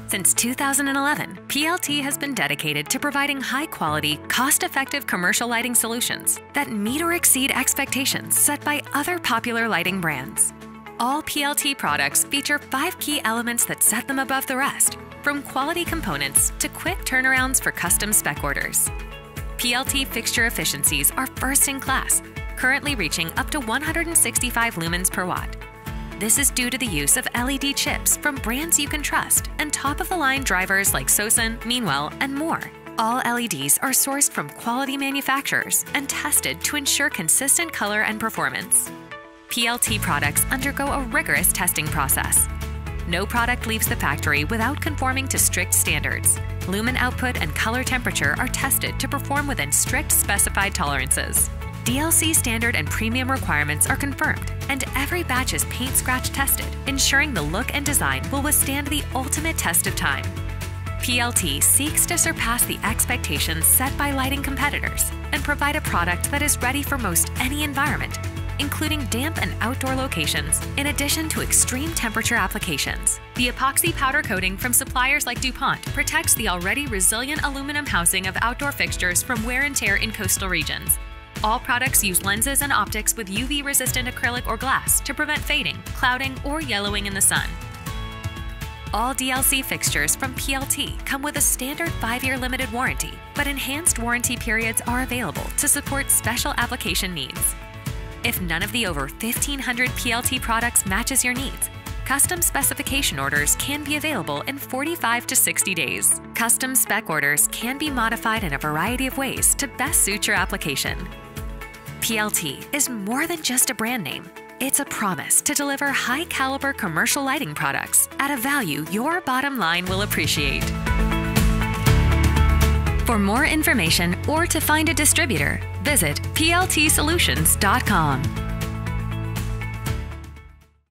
Since 2011, PLT has been dedicated to providing high-quality, cost-effective commercial lighting solutions that meet or exceed expectations set by other popular lighting brands. All PLT products feature 5 key elements that set them above the rest, from quality components to quick turnarounds for custom spec orders. PLT fixture efficiencies are first in class, currently reaching up to 165 lumens per watt. This is due to the use of LED chips from brands you can trust and top-of-the-line drivers like Sosen, Meanwell, and more. All LEDs are sourced from quality manufacturers and tested to ensure consistent color and performance. PLT products undergo a rigorous testing process. No product leaves the factory without conforming to strict standards. Lumen output and color temperature are tested to perform within strict specified tolerances. DLC standard and premium requirements are confirmed, and every batch is paint scratch tested, ensuring the look and design will withstand the ultimate test of time. PLT seeks to surpass the expectations set by lighting competitors and provide a product that is ready for most any environment, including damp and outdoor locations, in addition to extreme temperature applications. The epoxy powder coating from suppliers like DuPont protects the already resilient aluminum housing of outdoor fixtures from wear and tear in coastal regions. All products use lenses and optics with UV-resistant acrylic or glass to prevent fading, clouding, or yellowing in the sun. All DLC fixtures from PLT come with a standard 5-year limited warranty, but enhanced warranty periods are available to support special application needs. If none of the over 1,500 PLT products matches your needs, custom specification orders can be available in 45 to 60 days. Custom spec orders can be modified in a variety of ways to best suit your application. PLT is more than just a brand name. It's a promise to deliver high-caliber commercial lighting products at a value your bottom line will appreciate. For more information or to find a distributor, visit pltsolutions.com.